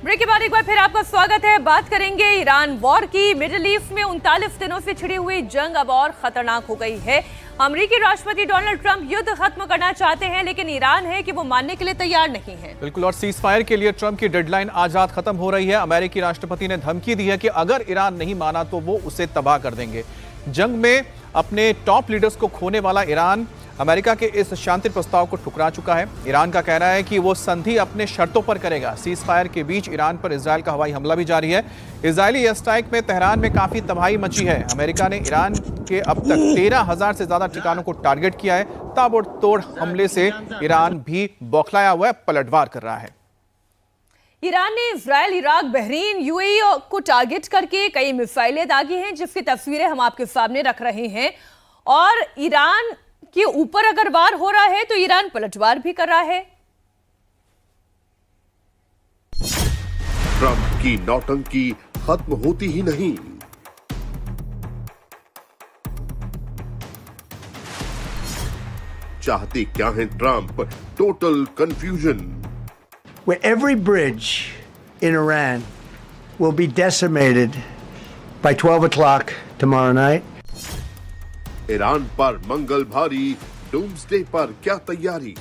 Break के बाद एक बार फिर आपका स्वागत है। बात करेंगे ईरान वॉर की। मिडिल ईस्ट में 39 दिनों से छिड़ी हुई जंग अब और खतरनाक हो गई है। अमेरिकी राष्ट्रपति डोनाल्ड ट्रंप युद्ध खत्म करना चाहते हैं, लेकिन ईरान है कि वो मानने के लिए तैयार नहीं है। बिल्कुल, और सीज फायर के लिए ट्रंप की डेडलाइन आज रात खत्म हो रही है। अमेरिकी राष्ट्रपति ने धमकी दी है कि अगर ईरान नहीं माना तो वो उसे तबाह कर देंगे। जंग में अपने टॉप लीडर्स को खोने वाला ईरान अमेरिका के इस शांति प्रस्ताव को ठुकरा चुका है। ईरान का कहना है कि वो संधि अपने शर्तों पर करेगा। सीज फायर के बीच ईरान पर इजरायल का हवाई हमला भी जारी है। इजरायली एयर स्ट्राइक में तेहरान में काफी तबाही मची है। अमेरिका ने ईरान के अब तक 13,000 से ज्यादा ठिकानों को टारगेट किया है। ताबड़तोड़ हमले से ईरान भी बौखलाया हुआ है, पलटवार कर रहा है। ईरान ने इजरायल, इराक, बहरीन, यूएई को टारगेट करके कई मिसाइलें दागी हैं, जिसकी तस्वीरें हम आपके सामने रख रहे हैं। और ईरान के ऊपर अगर वार हो रहा है तो ईरान पलटवार भी कर रहा है। ट्रंप की नौटंकी खत्म होती ही नहीं। चाहते क्या है Trump? Total confusion. Where every bridge in Iran will be decimated by 12 o'clock tomorrow night. Iran पर मंगल भारी, डूम्सडे पर क्या तैयारी?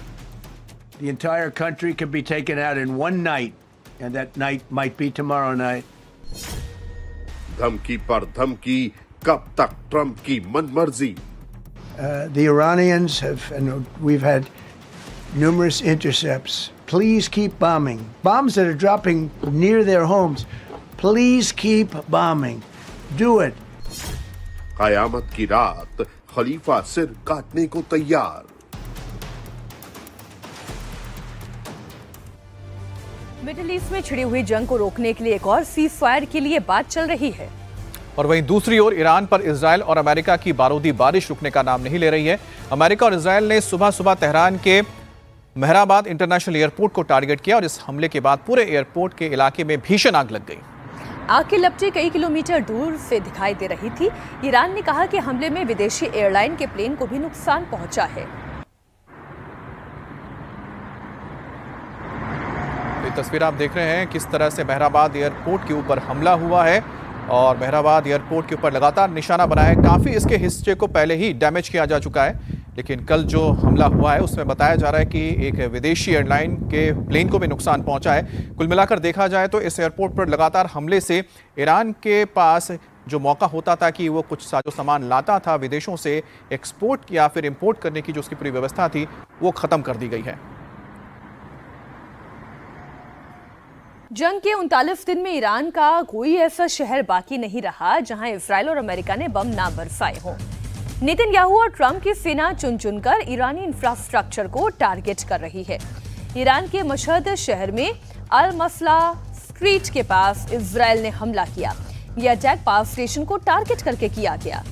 The entire country could be taken out in one night, and that night might be tomorrow night. धमकी पर धमकी, कब तक ट्रंप की मनमर्जी? The Iranians have, and we've had numerous intercepts. Please keep bombing. Bombs that are dropping near their homes. Please keep bombing. Do it. कयामत की रात, खलीफा सिर काटने को तैयार। मिडिल ईस्ट में छिड़ी हुई जंग को रोकने के लिए एक और सीज फायर के लिए बात चल रही है। और वहीं दूसरी ओर ईरान पर इजरायल और अमेरिका की बारूदी बारिश रुकने का नाम नहीं ले रही है। अमेरिका और इजरायल ने सुबह सुबह तेहरान के मेहराबाद इंटरनेशनल एयरपोर्ट को टारगेट किया और इस हमले के बाद पूरे एयरपोर्ट के इलाके में भीषण आग लग गई। आग की लपटें कई किलोमीटर दूर से दिखाई दे रही थी। ईरान ने कहा कि हमले में विदेशी एयरलाइन के प्लेन को भी नुकसान पहुंचा है। ये तस्वीर आप देख रहे हैं किस तरह से मेहराबाद एयरपोर्ट के ऊपर हमला हुआ है और मेहराबाद एयरपोर्ट के ऊपर लगातार निशाना बना है। काफ़ी इसके हिस्से को पहले ही डैमेज किया जा चुका है, लेकिन कल जो हमला हुआ है उसमें बताया जा रहा है कि एक विदेशी एयरलाइन के प्लेन को भी नुकसान पहुंचा है। कुल मिलाकर देखा जाए तो इस एयरपोर्ट पर लगातार हमले से ईरान के पास जो मौका होता था कि वो कुछ साजो सामान लाता था विदेशों से, एक्सपोर्ट या फिर इंपोर्ट करने की जो उसकी पूरी व्यवस्था थी वो ख़त्म कर दी गई है। जंग के 39 दिन में ईरान का कोई ऐसा शहर बाकी नहीं रहा जहां इजरायल और अमेरिका ने बम ना बरसाए हों। नेतन्याहू और ट्रंप की सेना चुन चुनकर ईरानी इंफ्रास्ट्रक्चर को टारगेट कर रही है। ईरान के मशहद शहर में अल मसला स्ट्रीट के पास इजरायल ने हमला किया। यह अटैक पावर स्टेशन को टारगेट करके किया गया।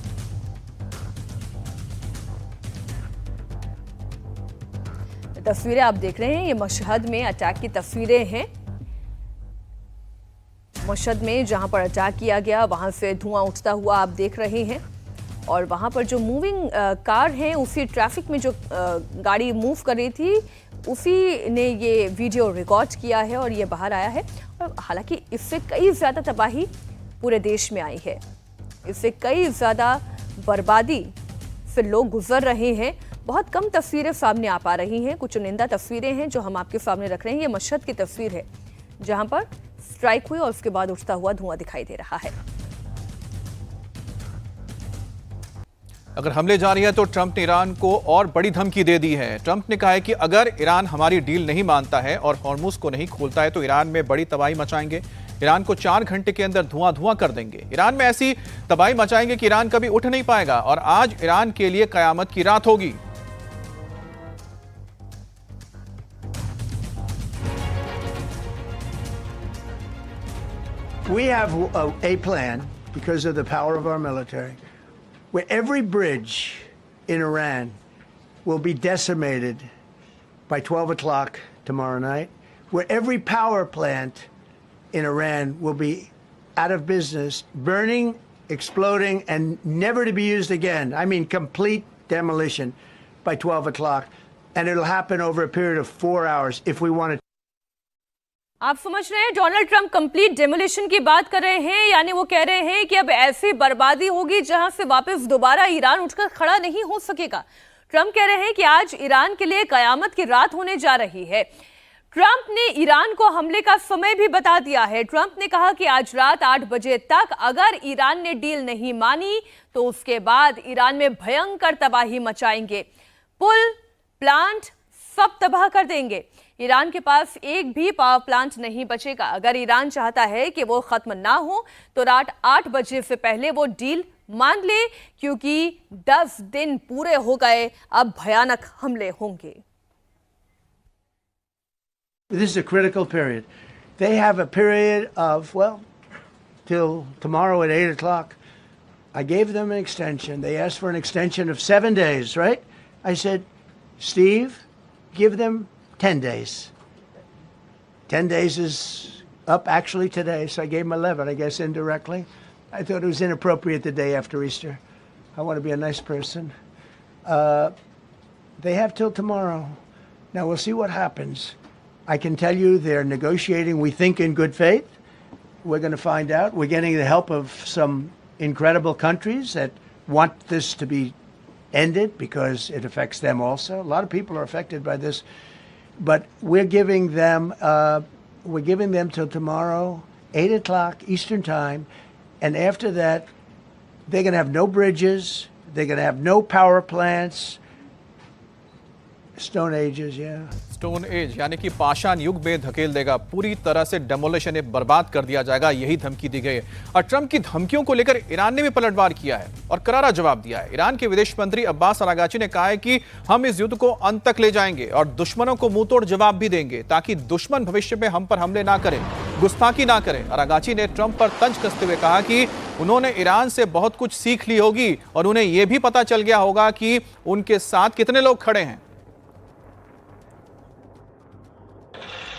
तस्वीरें आप देख रहे हैं, ये मशहद में अटैक की तस्वीरें हैं। मशहद में जहां पर अटैक किया गया वहां से धुआं उठता हुआ आप देख रहे हैं और वहां पर जो मूविंग कार है, उसी ट्रैफिक में जो गाड़ी मूव कर रही थी उसी ने ये वीडियो रिकॉर्ड किया है और ये बाहर आया है। और हालांकि इससे कई ज़्यादा तबाही पूरे देश में आई है, इससे कई ज़्यादा बर्बादी से लोग गुजर रहे हैं। बहुत कम तस्वीरें सामने आ पा रही हैं, कुछ चुनिंदा तस्वीरें हैं जो हम आपके सामने रख रहे हैं। ये मशहद की तस्वीर है जहां पर स्ट्राइक हुई और उसके बाद उठता हुआ धुआं दिखाई दे रहा है। अगर हमले जारी है तो ट्रंप ने ईरान को और बड़ी धमकी दे दी है। ट्रंप ने कहा है कि अगर ईरान हमारी डील नहीं मानता है और हॉर्मुज़ को नहीं खोलता है तो ईरान में बड़ी तबाही मचाएंगे। ईरान को 4 घंटे के अंदर धुआं धुआं कर देंगे। ईरान में ऐसी तबाही मचाएंगे कि ईरान कभी उठ नहीं पाएगा और आज ईरान के लिए कयामत की रात होगी। We have a plan because of the power of our military, where every bridge in Iran will be decimated by 12 o'clock tomorrow night, where every power plant in Iran will be out of business, burning, exploding, and never to be used again. I mean, complete demolition by 12 o'clock. And it'll happen over a period of 4 hours if we want to. आप समझ रहे हैं, Donald Trump complete demolition की बात कर रहे हैं, यानी वो कह रहे हैं कि अब ऐसी बर्बादी होगी जहां से वापस दोबारा ईरान उठकर खड़ा नहीं हो सकेगा। ट्रंप कह रहे हैं कि आज ईरान के लिए कयामत की रात होने जा रही है। ट्रंप ने ईरान को हमले का समय भी बता दिया है। ट्रंप ने कहा कि आज रात 8 बजे तक अगर ईरान ने डील नहीं मानी तो उसके बाद ईरान में भयंकर तबाही मचाएंगे, पुल प्लांट सब तबाह कर देंगे। ईरान के पास एक भी पावर प्लांट नहीं बचेगा। अगर ईरान चाहता है कि वो खत्म ना हो तो रात 8 बजे से पहले वो डील मान ले, क्योंकि 10 दिन पूरे हो गए, अब भयानक हमले होंगे। This is a critical period. They have a period of, well, till tomorrow at 8 o'clock. I gave them an extension. They asked for an extension of 7 days, right? I said, Steve, give them 10 days. 10 days is up actually today, so I gave them 11, I guess, indirectly. I thought it was inappropriate the day after Easter. I want to be a nice person. They have till tomorrow. Now we'll see what happens. I can tell you they're negotiating, we think, in good faith. We're going to find out. We're getting the help of some incredible countries that want this to be ended because it affects them also. A lot of people are affected by this. But we're giving them till tomorrow, 8 o'clock Eastern Time. And after that, they're going to have no bridges. They're going to have no power plants. Stone Ages, yeah. Stone age यानी कि पाषाण युग में धकेल देगा, पूरी तरह से डेमोलिशन बर्बाद कर दिया जाएगा, यही धमकी दी गई है। और ट्रंप की धमकियों को लेकर ईरान ने भी पलटवार किया है और करारा जवाब दिया है। ईरान के विदेश मंत्री अब्बास अरागाची ने कहा है कि हम इस युद्ध को अंत तक ले जाएंगे और दुश्मनों को मुंहतोड़ जवाब भी देंगे, ताकि दुश्मन भविष्य में हम पर हमले ना करें, गुस्ताखी ना करें। अरागाची ने ट्रंप पर तंज कसते हुए कहा कि उन्होंने ईरान से बहुत कुछ सीख ली होगी और उन्हें यह भी पता चल गया होगा कि उनके साथ कितने लोग खड़े हैं।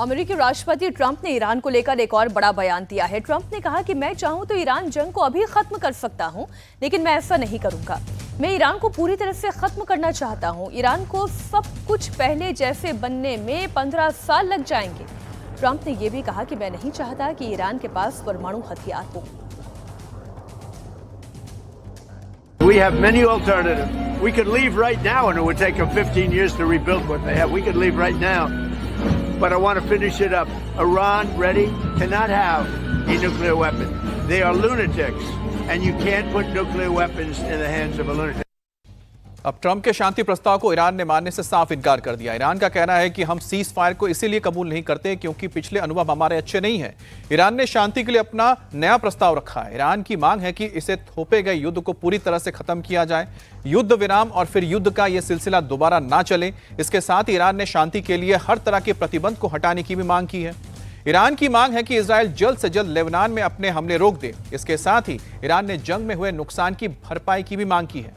अमेरिकी राष्ट्रपति ट्रंप ने ईरान को लेकर एक और बड़ा बयान दिया है। ट्रंप ने कहा कि मैं चाहूं तो ईरान जंग को अभी खत्म कर सकता हूं, लेकिन मैं ऐसा नहीं करूंगा। मैं ईरान को पूरी तरह से खत्म करना चाहता हूं। ईरान को सब कुछ पहले जैसे बनने में 15 साल लग जाएंगे। ट्रंप ने यह भी कहा कि मैं नहीं चाहता कि ईरान के पास परमाणु हथियार हो। We have many alternatives. We could leave right now and it would take them 15 years to rebuild what they have. We could leave right now. But I want to finish it up. Iran, ready, cannot have a nuclear weapon. They are lunatics, and you can't put nuclear weapons in the hands of a lunatic. अब Trump के शांति प्रस्ताव को Iran ने मानने से साफ इनकार कर दिया। ईरान का कहना है कि हम सीज फायर को इसीलिए कबूल नहीं करते क्योंकि पिछले अनुभव हमारे अच्छे नहीं हैं। ईरान ने शांति के लिए अपना नया प्रस्ताव रखा है। ईरान की मांग है कि इसे थोपे गए युद्ध को पूरी तरह से खत्म किया जाए, युद्ध विराम और फिर युद्ध का यह सिलसिला दोबारा ना चले। इसके साथ ईरान ने शांति के लिए हर तरह के प्रतिबंध को हटाने की भी मांग की है। ईरान की मांग है कि इजराइल जल्द से जल्द लेबनान में अपने हमले रोक दे। इसके साथ ही ईरान ने जंग में हुए नुकसान की भरपाई की भी मांग की है।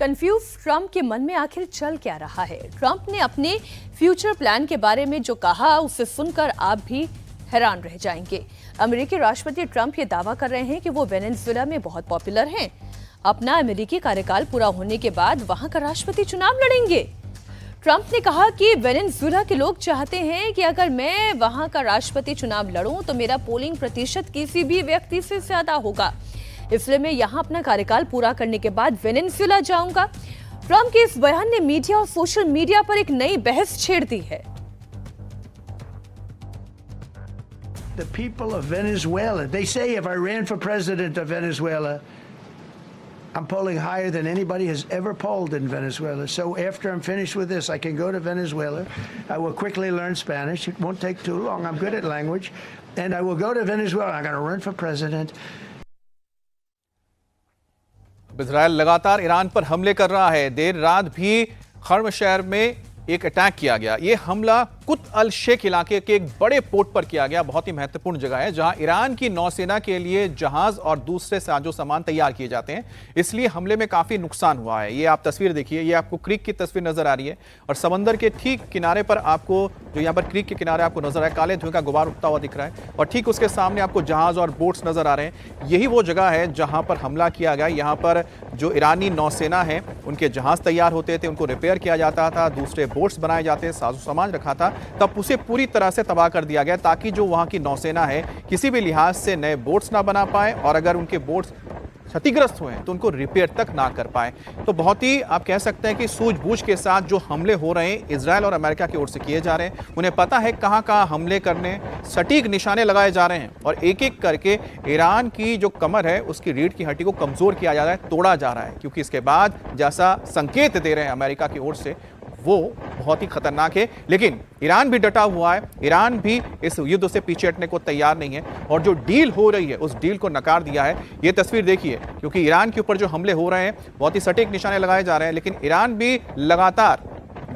कंफ्यूज ट्रंप के मन में आखिर चल क्या रहा है? ट्रंप ने अपने फ्यूचर प्लान के बारे में जो कहा उसे सुनकर आप भी हैरान रह जाएंगे। अमेरिकी राष्ट्रपति ट्रंप ये दावा कर रहे हैं कि वो वेनेजुएला में बहुत पॉपुलर हैं। अपना अमेरिकी कार्यकाल पूरा होने के बाद वहां का राष्ट्रपति चुनाव लड़ेंगे। ट्रंप ने कहा कि वेनेजुएला के लोग चाहते हैं कि अगर मैं वहां का राष्ट्रपति चुनाव लड़ूं तो मेरा पोलिंग प्रतिशत किसी भी व्यक्ति से ज्यादा होगा, इसलिए मैं यहां अपना कार्यकाल पूरा करने के बाद वेनेजुएला जाऊंगा। ट्रंप के इस बयान ने मीडिया और सोशल मीडिया पर एक नई बहस छेड़ दी है। The people of Venezuela, they say if I ran for president of Venezuela, I'm polling higher than anybody has ever polled in Venezuela. So after I'm finished with this, I can go to Venezuela. I will quickly learn Spanish. It won't take too long. I'm good at language. And I will go to Venezuela. I'm going to run for president. Israel लगातार Iran पर हमले कर रहा है। देर रात भी खर्म शहर में एक अटैक किया गया। यह हमला कुत अल शेख इलाके के एक बड़े पोर्ट पर किया गया। बहुत ही महत्वपूर्ण जगह है जहां ईरान की नौसेना के लिए जहाज और दूसरे साजो सामान तैयार किए जाते हैं, इसलिए हमले में काफी नुकसान हुआ है। ये आप तस्वीर देखिए, ये आपको क्रीक की तस्वीर नजर आ रही है और समंदर के ठीक किनारे पर आपको जो यहाँ पर क्रीक के किनारे आपको नजर आए काले धुएं का गुबार उठता हुआ दिख रहा है और ठीक उसके सामने आपको जहाज और बोट्स नजर आ रहे हैं। यही वो जगह है जहां पर हमला किया गया। यहाँ पर जो ईरानी नौसेना है उनके जहाज तैयार होते थे, उनको रिपेयर किया जाता था, दूसरे बोट्स बनाए जाते, साजो सामान रखा था, तब उसे पूरी तरह से तबाह कर दिया गया ताकि जो वहां की नौसेना है किसी भी लिहाज से नए बोट्स ना बना पाए और अगर उनके बोट्स क्षतिग्रस्त हुए हैं तो उनको रिपेयर तक ना कर पाए। तो बहुत ही आप कह सकते हैं कि सूझबूझ के साथ जो हमले हो रहे हैं इजरायल और अमेरिका की ओर से किए जा रहे हैं, उन्हें पता है कहां कहां हमले करने, सटीक निशाने लगाए जा रहे हैं और एक एक करके ईरान की जो कमर है उसकी रीढ़ की हड्डी को कमजोर किया जा रहा है, तोड़ा जा रहा है, क्योंकि इसके बाद जैसा संकेत दे रहे हैं अमेरिका की ओर से वो बहुत ही खतरनाक है। लेकिन ईरान भी डटा हुआ है, ईरान भी इस युद्ध से पीछे हटने को तैयार नहीं है और जो डील हो रही है उस डील को नकार दिया है। ये तस्वीर देखिए, क्योंकि ईरान के ऊपर जो हमले हो रहे हैं बहुत ही सटीक निशाने लगाए जा रहे हैं, लेकिन ईरान भी लगातार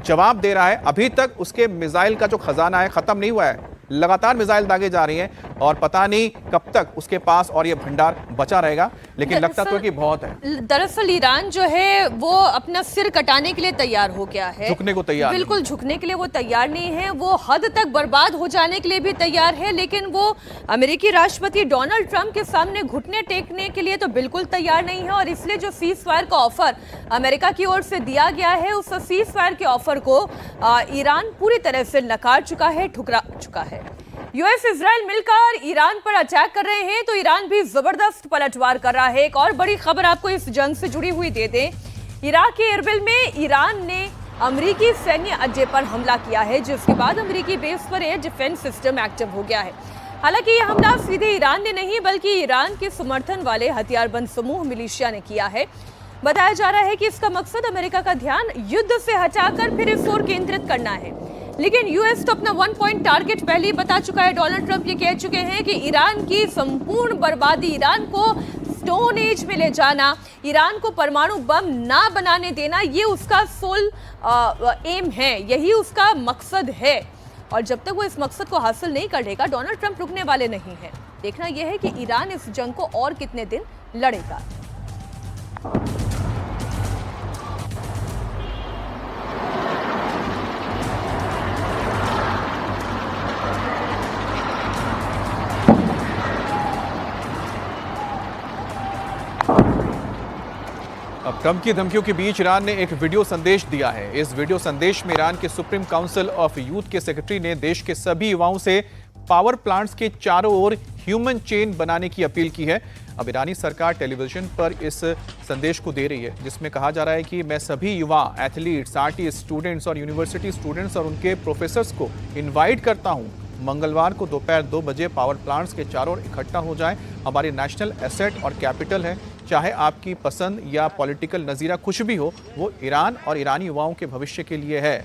जवाब दे रहा है। अभी तक उसके मिसाइल का जो खजाना है खत्म नहीं हुआ है, लगातार मिसाइल दागे जा रही हैं और पता नहीं कब तक उसके पास और ये भंडार बचा रहेगा, लेकिन लगता तो है कि बहुत है। दरअसल ईरान जो है वो अपना सिर कटाने के लिए तैयार हो गया है, झुकने को तैयार, बिल्कुल झुकने के लिए वो तैयार नहीं है, वो हद तक बर्बाद हो जाने के लिए भी तैयार है, लेकिन वो अमेरिकी राष्ट्रपति डोनाल्ड ट्रंप के सामने घुटने टेकने के लिए तो बिल्कुल तैयार नहीं है। और इसलिए जो सीज फायर का ऑफर अमेरिका की ओर से दिया गया है, उस सीज फायर के ऑफर को ईरान पूरी तरह से नकार चुका है, ठुकरा चुका है। यूएस इजराइल मिलकर ईरान पर अटैक कर रहे हैं तो ईरान भी जबरदस्त पलटवार कर रहा है। एक और बड़ी खबर आपको इस जंग से जुड़ी हुई दे दें, इराक के एरबिल में ईरान ने अमेरिकी सैन्य अड्डे पर हमला किया है, जिसके बाद अमेरिकी बेस पर एयर डिफेंस सिस्टम एक्टिव हो गया है। हालांकि यह हमला सीधे ईरान ने नहीं बल्कि ईरान के समर्थन वाले हथियारबंद समूह मिलिशिया ने किया है। बताया जा रहा है कि इसका मकसद अमेरिका का ध्यान युद्ध से हटाकर फिर इस ओर केंद्रित करना है। लेकिन यूएस तो अपना 1 पॉइंट टारगेट पहले ही बता चुका है। डोनाल्ड ट्रंप ये कह चुके हैं कि ईरान की संपूर्ण बर्बादी, ईरान को स्टोन एज में ले जाना, ईरान को परमाणु बम ना बनाने देना, ये उसका सोल एम है, यही उसका मकसद है। और जब तक वो इस मकसद को हासिल नहीं कर लेगा, डोनाल्ड ट्रंप रुकने वाले नहीं है। देखना यह है कि ईरान इस जंग को और कितने दिन लड़ेगा। अब ट्रंप की धमकियों के बीच ईरान ने एक वीडियो संदेश दिया है। इस वीडियो संदेश में ईरान के सुप्रीम काउंसिल ऑफ यूथ के सेक्रेटरी ने देश के सभी युवाओं से पावर प्लांट्स के चारों ओर ह्यूमन चेन बनाने की अपील की है। अब ईरानी सरकार टेलीविजन पर इस संदेश को दे रही है, जिसमें कहा जा रहा है कि मैं सभी युवा, एथलीट्स, आर्टिस्ट, स्टूडेंट्स और यूनिवर्सिटी स्टूडेंट्स और उनके प्रोफेसर्स को इन्वाइट करता हूं, मंगलवार को दोपहर 2 बजे पावर प्लांट्स के चारों ओर इकट्ठा हो जाएं। हमारी नेशनल एसेट और कैपिटल है। चाहे आपकी पसंद या पॉलिटिकल नज़ीरा कुछ भी हो, वो ईरान और ईरानी युवाओं के भविष्य के लिए है।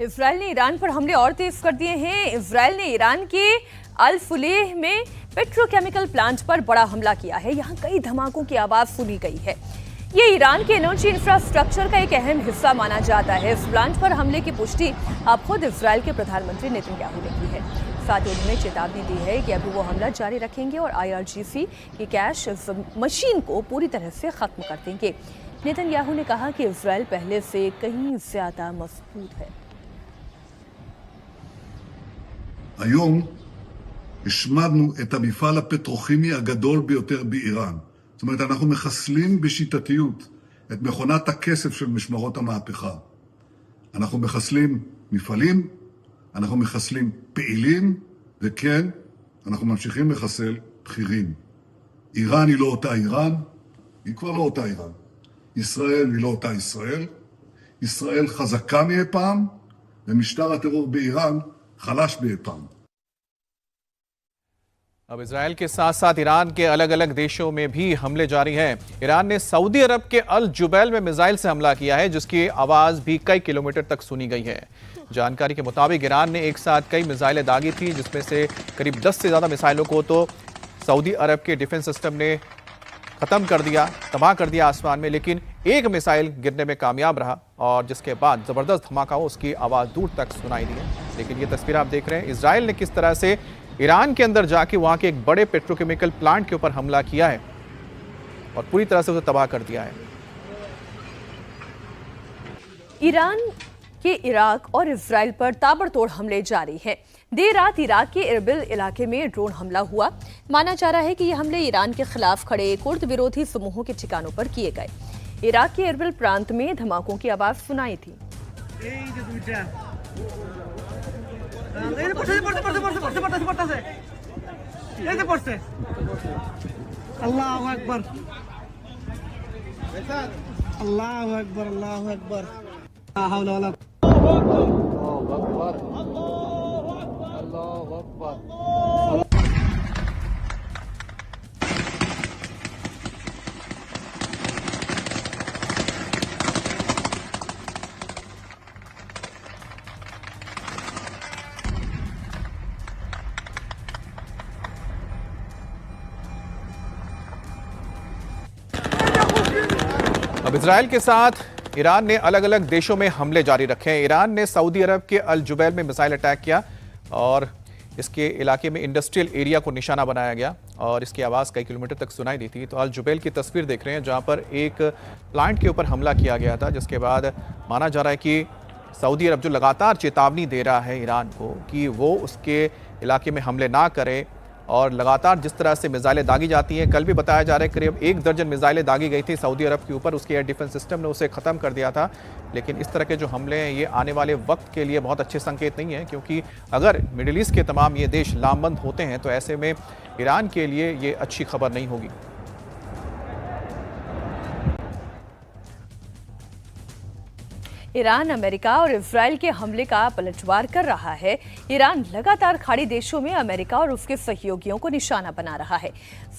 इजराइल ने ईरान पर हमले और तेज कर दिए हैं। इजराइल ने ईरान के अल फुलेह में पेट्रोकेमिकल प्लांट पर बड़ा हमला किया है। यहाँ कई धमाकों की आवाज सुनी गई है। ये ईरान के एनर्जी इंफ्रास्ट्रक्चर का एक अहम हिस्सा माना जाता है। इस प्लांट पर हमले की पुष्टि अब खुद इजराइल के प्रधानमंत्री नेतन्याहू ने की है। साथ ही उन्होंने चेतावनी दी है कि अभी वो हमला जारी रखेंगे और IRGC की कैश मशीन को पूरी तरह से खत्म कर देंगे। नेतन्याहू ने कहा कि इजराइल पहले से कहीं ज्यादा मजबूत है। היום השמדנו את המפעל הפטרוכימי הגדול ביותר באיראן. זאת אומרת, אנחנו מחסלים בשיטתיות את מכונת הכסף של משמרות המהפכה. אנחנו מחסלים מפעלים, אנחנו מחסלים פעילים, וכן, אנחנו ממשיכים לחסל בכירים. איראן היא לא אותה איראן, היא כבר לא אותה איראן. ישראל היא לא אותה ישראל. ישראל חזקה מאי פעם, ומשטר הטרור באיראן खलाश बेपाम। अब इजराइल के साथ साथ ईरान के अलग अलग देशों में भी हमले जारी हैं। ईरान ने सऊदी अरब के अल जुबैल में मिसाइल से हमला किया है, जिसकी आवाज भी कई किलोमीटर तक सुनी गई है। जानकारी के मुताबिक ईरान ने एक साथ कई मिसाइलें दागी थी, जिसमें से करीब 10 से ज्यादा मिसाइलों को तो सऊदी अरब के डिफेंस सिस्टम ने खत्म कर दिया, तबाह कर दिया आसमान में, लेकिन एक मिसाइल गिरने में कामयाब रहा और जिसके बाद जबरदस्त धमाका हो, उसकी आवाज दूर तक सुनाई दी है। लेकिन ये तस्वीर आप देख रहे हैं, इजराइल ने किस तरह से ईरान के अंदर जाके वहां के एक बड़े पेट्रोकेमिकल प्लांट के ऊपर हमला किया है और पूरी तरह से उसे तबाह कर दिया है। ईरान के इराक और इजराइल पर ताबड़तोड़ हमले जारी हैं। देर रात इराक के इरबिल इलाके में ड्रोन हमला हुआ। माना जा रहा है कि ये हमले ईरान के खिलाफ खड़े कुर्द विरोधी समूहों के ठिकानों पर किए गए। इराक के इरबिल प्रांत में धमाकों की आवाज सुनाई थी। अल्लाहु अकबर, अल्लाहु अकबर, अल्लाहु अकबर, ला हौला वला अब इजराइल के साथ ईरान ने अलग अलग देशों में हमले जारी रखे हैं। ईरान ने सऊदी अरब के अल जुबैल में मिसाइल अटैक किया और इसके इलाके में इंडस्ट्रियल एरिया को निशाना बनाया गया और इसकी आवाज़ कई किलोमीटर तक सुनाई दी थी। तो अल जुबैल की तस्वीर देख रहे हैं, जहां पर एक प्लांट के ऊपर हमला किया गया था, जिसके बाद माना जा रहा है कि सऊदी अरब जो लगातार चेतावनी दे रहा है ईरान को कि वो उसके इलाके में हमले ना करे और लगातार जिस तरह से मिसाइलें दागी जाती हैं, कल भी बताया जा रहा है करीब 1 दर्जन मिसाइलें दागी गई थी सऊदी अरब के ऊपर, उसके एयर डिफेंस सिस्टम ने उसे ख़त्म कर दिया था। लेकिन इस तरह के जो हमले हैं ये आने वाले वक्त के लिए बहुत अच्छे संकेत नहीं है, क्योंकि अगर मिडिल ईस्ट के तमाम ये देश लामबंद होते हैं तो ऐसे में ईरान के लिए ये अच्छी खबर नहीं होगी। ईरान अमेरिका और इजराइल के हमले का पलटवार कर रहा है। ईरान लगातार खाड़ी देशों में अमेरिका और उसके सहयोगियों को निशाना बना रहा है।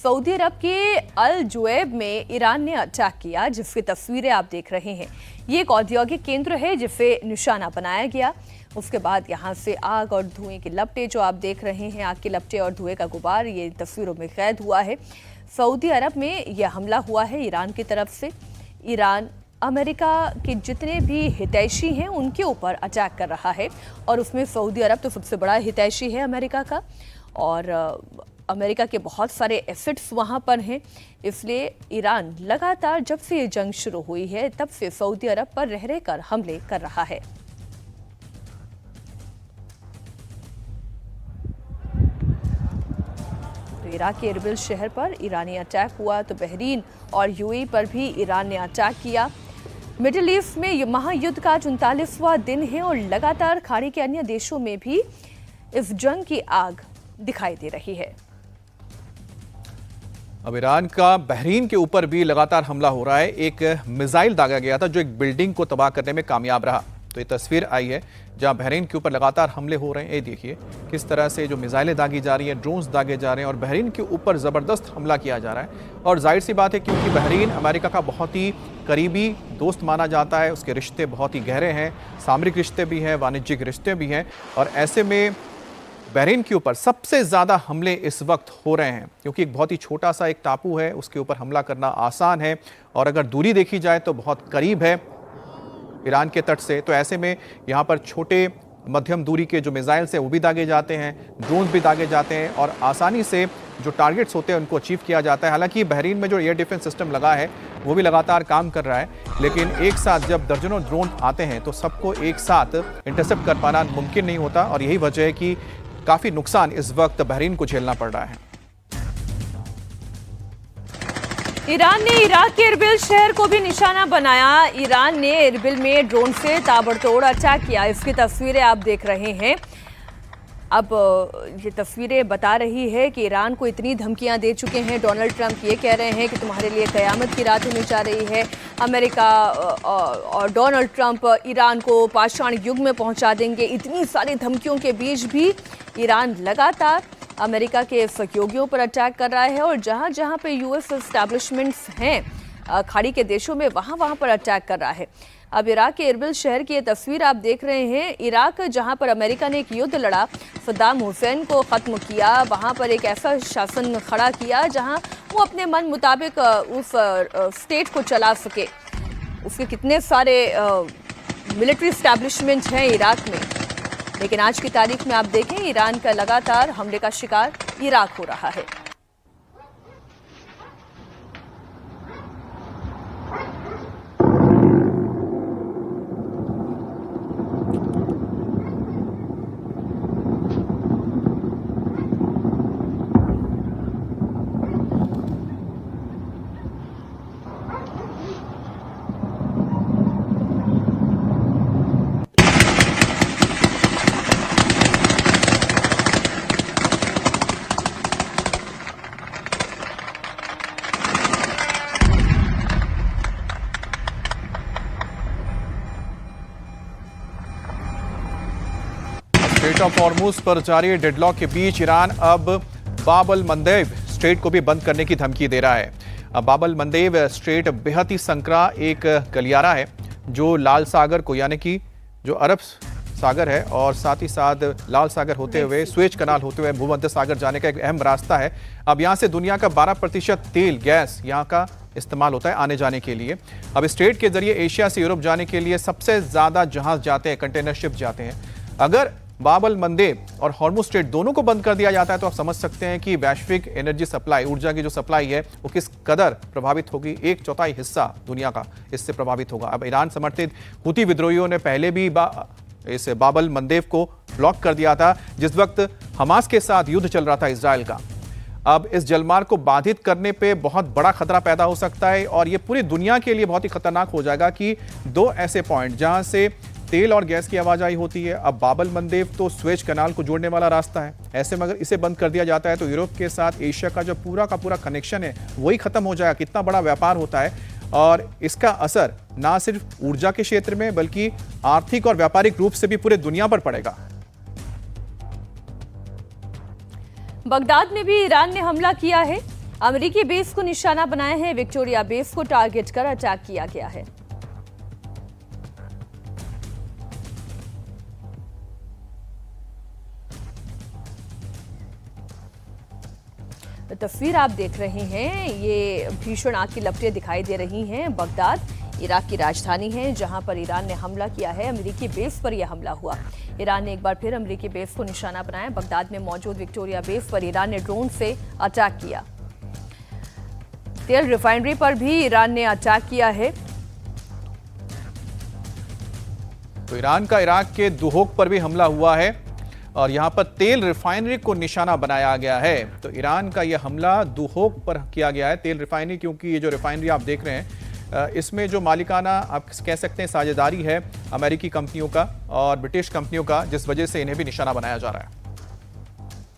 सऊदी अरब के अल जुएब में ईरान ने अटैक किया, जिसकी तस्वीरें आप देख रहे हैं। ये एक औद्योगिक केंद्र है जिसे निशाना बनाया गया। उसके बाद यहाँ से आग और धुएं की लपटें जो आप देख रहे हैं, आग की लपटें और धुएं का गुबार ये तस्वीरों में कैद हुआ है। सऊदी अरब में यह हमला हुआ है ईरान की तरफ से। ईरान अमेरिका के जितने भी हितैषी हैं उनके ऊपर अटैक कर रहा है और उसमें सऊदी अरब तो सबसे बड़ा हितैषी है अमेरिका का, और अमेरिका के बहुत सारे एसेट्स वहाँ पर हैं। इसलिए ईरान लगातार जब से ये जंग शुरू हुई है तब से सऊदी अरब पर रह रहकर हमले कर रहा है। इराक के इरबिल शहर पर ईरानी अटैक हुआ तो बहरीन और यूएई पर भी ईरान ने अटैक किया। मिडिल ईस्ट में ये महायुद्ध का 39वां दिन है और लगातार खाड़ी के अन्य देशों में भी इस जंग की आग दिखाई दे रही है। अब ईरान का बहरीन के ऊपर भी लगातार हमला हो रहा है। एक मिसाइल दागा गया था जो एक बिल्डिंग को तबाह करने में कामयाब रहा। तो ये तस्वीर आई है जहां बहरीन के ऊपर लगातार हमले हो रहे हैं। ये देखिए किस तरह से जो मिसाइलें दागी जा रही हैं, ड्रोन्स दागे जा रहे हैं और बहरीन के ऊपर ज़बरदस्त हमला किया जा रहा है। और जाहिर सी बात है क्योंकि बहरीन अमेरिका का बहुत ही करीबी दोस्त माना जाता है, उसके रिश्ते बहुत ही गहरे हैं, सामरिक रिश्ते भी हैं, वाणिज्यिक रिश्ते भी हैं। और ऐसे में बहरीन के ऊपर सबसे ज़्यादा हमले इस वक्त हो रहे हैं क्योंकि एक बहुत ही छोटा सा एक टापू है, उसके ऊपर हमला करना आसान है और अगर दूरी देखी जाए तो बहुत करीब है ईरान के तट से। तो ऐसे में यहाँ पर छोटे मध्यम दूरी के जो मिसाइल्स हैं वो भी दागे जाते हैं, ड्रोन भी दागे जाते हैं और आसानी से जो टारगेट्स होते हैं उनको अचीव किया जाता है। हालांकि बहरीन में जो एयर डिफेंस सिस्टम लगा है वो भी लगातार काम कर रहा है, लेकिन एक साथ जब दर्जनों ड्रोन आते हैं तो सबको एक साथ इंटरसेप्ट कर पाना मुमकिन नहीं होता और यही वजह है कि काफ़ी नुकसान इस वक्त बहरीन को झेलना पड़ रहा है। ईरान ने इराक के इरबिल शहर को भी निशाना बनाया। ईरान ने इरबिल में ड्रोन से ताबड़तोड़ अटैक किया। इसकी तस्वीरें आप देख रहे हैं। अब ये तस्वीरें बता रही है कि ईरान को इतनी धमकियां दे चुके हैं डोनाल्ड ट्रंप, ये कह रहे हैं कि तुम्हारे लिए कयामत की रात होने जा रही है। अमेरिका और डोनाल्ड ट्रंप ईरान को पाषाण युग में पहुंचा देंगे। इतनी सारी धमकियों के बीच भी ईरान लगातार अमेरिका के सहयोगियों पर अटैक कर रहा है और जहां जहां पे यूएस एस्टैब्लिशमेंट्स हैं खाड़ी के देशों में वहां पर अटैक कर रहा है। अब इराक के इरबिल शहर की ये तस्वीर आप देख रहे हैं। इराक जहां पर अमेरिका ने एक युद्ध लड़ा, सद्दाम हुसैन को ख़त्म किया, वहां पर एक ऐसा शासन खड़ा किया जहां वो अपने मन मुताबिक उस स्टेट को चला सके। उसके कितने सारे मिलिट्री एस्टैब्लिशमेंट हैं इराक में, लेकिन आज की तारीख में आप देखें ईरान का लगातार हमले का शिकार इराक हो रहा है। स्ट्रेट ऑफ हॉर्मुज पर जारी डेडलॉक के बीच ईरान अब बाब अल मंदेब स्ट्रेट को भी बंद करने की धमकी दे रहा है। अब बाब अल मंदेब स्ट्रेट बेहद ही संकरा एक गलियारा है जो लाल सागर को यानी कि जो अरब सागर है और साथ ही साथ लाल सागर होते हुए स्वेज कनाल होते हुए भूमध्य सागर जाने का एक अहम रास्ता है। अब यहाँ से दुनिया का 12% तेल गैस यहाँ का इस्तेमाल होता है आने जाने के लिए। अब स्ट्रेट के जरिए एशिया से यूरोप जाने के लिए सबसे ज़्यादा जहाज जाते हैं, कंटेनर शिप जाते हैं। अगर बाब अल मंदेब और हॉर्मुज स्ट्रेट दोनों को बंद कर दिया जाता है तो आप समझ सकते हैं कि वैश्विक एनर्जी सप्लाई, ऊर्जा की जो सप्लाई है वो किस कदर प्रभावित होगी। 1/4 हिस्सा दुनिया का इससे प्रभावित होगा। अब ईरान समर्थित हुती विद्रोहियों ने पहले भी इस बाब अल मंदेब को ब्लॉक कर दिया था जिस वक्त हमास के साथ युद्ध चल रहा था इजराइल का। अब इस जलमार्ग को बाधित करने पे बहुत बड़ा खतरा पैदा हो सकता है और ये पूरी दुनिया के लिए बहुत ही खतरनाक हो जाएगा कि दो ऐसे पॉइंट जहां से तेल और गैस की आवाजाही होती है। अब बाब अल मंदेब तो स्वेज कनाल को जोड़ने वाला रास्ता है। ऐसे में अगर इसे बंद कर दिया जाता है तो यूरोप के साथ एशिया का जो पूरा का पूरा कनेक्शन है वही खत्म हो जाएगा। कितना बड़ा व्यापार होता है और इसका असर ना सिर्फ ऊर्जा के क्षेत्र में बल्कि आर्थिक और व्यापारिक रूप से भी पूरे दुनिया पर पड़ेगा। बगदाद में भी ईरान ने हमला किया है। अमेरिकी बेस को निशाना बनाया है। विक्टोरिया बेस को टारगेट कर अटैक किया गया है। तस्वीर आप देख रहे हैं, ये भीषण आग की लपटें दिखाई दे रही हैं। बगदाद इराक की राजधानी है जहां पर ईरान ने हमला किया है। अमेरिकी बेस पर यह हमला हुआ। ईरान ने एक बार फिर अमेरिकी बेस को निशाना बनाया। बगदाद में मौजूद विक्टोरिया बेस पर ईरान ने ड्रोन से अटैक किया। तेल रिफाइनरी पर भी ईरान ने अटैक किया है। तो ईरान का इराक के दुहोक पर भी हमला हुआ है और यहां पर तेल रिफाइनरी को निशाना बनाया गया है। तो ईरान का यह हमला दुहोक पर किया गया है, तेल रिफाइनरी, क्योंकि ये जो रिफाइनरी आप देख रहे हैं इसमें जो मालिकाना आप कह सकते हैं साझेदारी है अमेरिकी कंपनियों का और ब्रिटिश कंपनियों का, जिस वजह से इन्हें भी निशाना बनाया जा रहा है।